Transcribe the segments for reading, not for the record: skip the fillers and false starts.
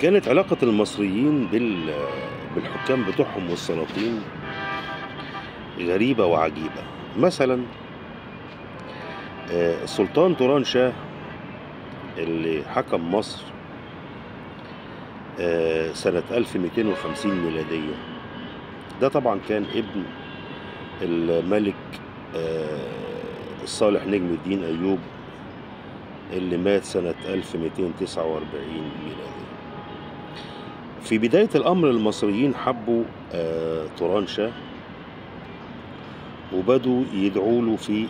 كانت علاقة المصريين بالحكام بتوعهم والسلاطين غريبة وعجيبة. مثلا السلطان توران شاه اللي حكم مصر سنة 1250 ميلادية، ده طبعا كان ابن الملك الصالح نجم الدين أيوب اللي مات سنة 1249 ميلادية. في بداية الأمر المصريين حبوا توران شاه وبدوا يدعوا له في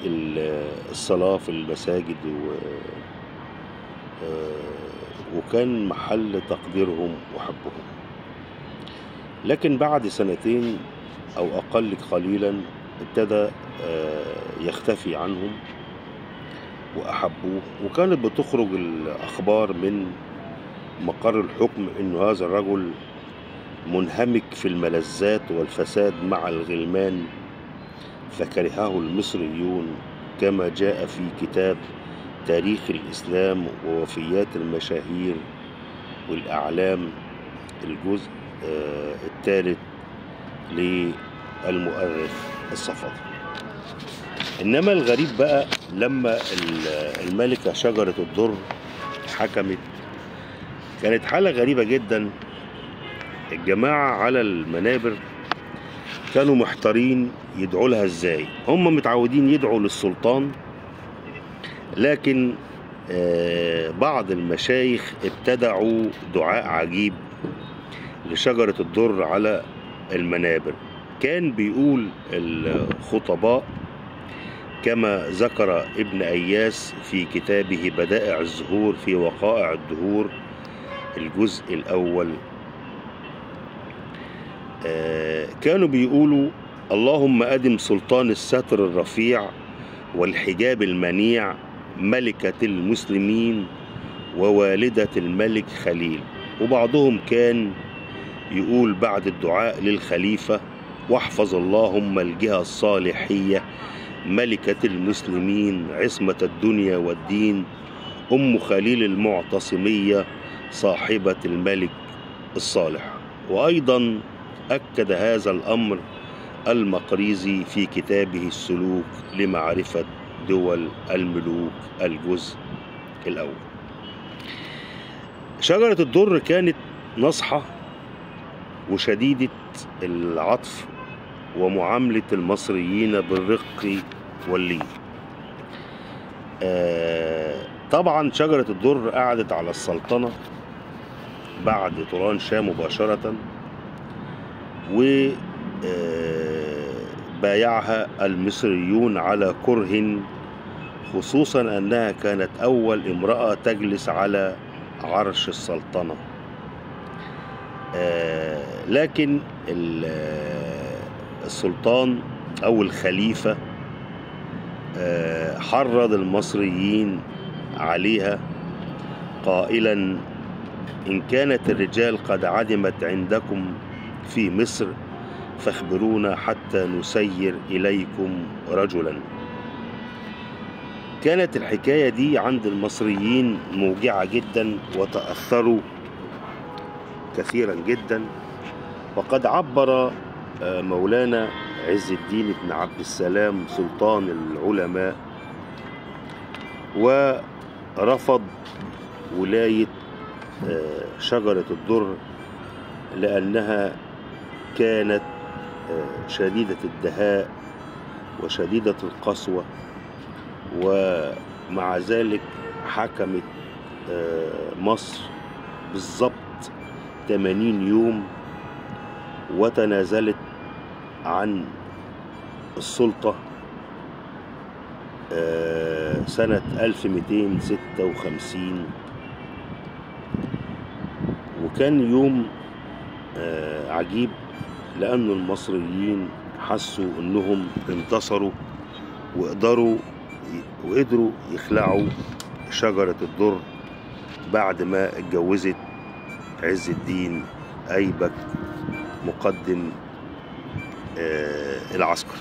الصلاة في المساجد وكان محل تقديرهم وحبهم. لكن بعد سنتين أو أقل قليلا ابتدى يختفي عنهم وأحبوه، وكانت بتخرج الأخبار من مقر الحكم إنه هذا الرجل منهمك في الملذات والفساد مع الغلمان، فكرهه المصريون كما جاء في كتاب تاريخ الإسلام ووفيات المشاهير والأعلام الجزء الثالث للمؤرخ الصفدي. إنما الغريب بقى لما الملكة شجرة الدر حكمت، كانت حالة غريبة جدا. الجماعة على المنابر كانوا محتارين يدعوا لها ازاي. هم متعودين يدعوا للسلطان، لكن بعض المشايخ ابتدعوا دعاء عجيب لشجرة الدر على المنابر. كان بيقول الخطباء كما ذكر ابن أياس في كتابه بدائع الزهور في وقائع الدهور الجزء الأول، كانوا بيقولوا: اللهم أدم سلطان الستر الرفيع والحجاب المنيع ملكة المسلمين ووالدة الملك خليل. وبعضهم كان يقول بعد الدعاء للخليفة: واحفظ اللهم الجهة الصالحية ملكة المسلمين عصمة الدنيا والدين أم خليل المعتصمية صاحبة الملك الصالح. وأيضا أكد هذا الأمر المقريزي في كتابه السلوك لمعرفة دول الملوك الجزء الأول. شجرة الدر كانت نصحة وشديدة العطف ومعاملة المصريين بالرق واللين. طبعا شجرة الدر قعدت على السلطنة بعد توران شاه مباشرة، وبايعها المصريون على كره، خصوصا أنها كانت أول امرأة تجلس على عرش السلطنة. لكن السلطان أو الخليفة حرض المصريين عليها قائلا: إن كانت الرجال قد عدمت عندكم في مصر فاخبرونا حتى نسير إليكم رجلا. كانت الحكاية دي عند المصريين موجعة جدا وتأثروا كثيرا جدا. وقد عبر مولانا عز الدين بن عبد السلام سلطان العلماء ورفض ولاية شجرة الدر لأنها كانت شديدة الدهاء وشديدة القسوة، ومع ذلك حكمت مصر بالضبط 80 يوم وتنازلت عن السلطة سنة 1256. وكان يوم عجيب لأن المصريين حسوا أنهم انتصروا وقدروا يخلعوا شجرة الدر بعد ما اتجوزت عز الدين أيبك مقدم العسكر.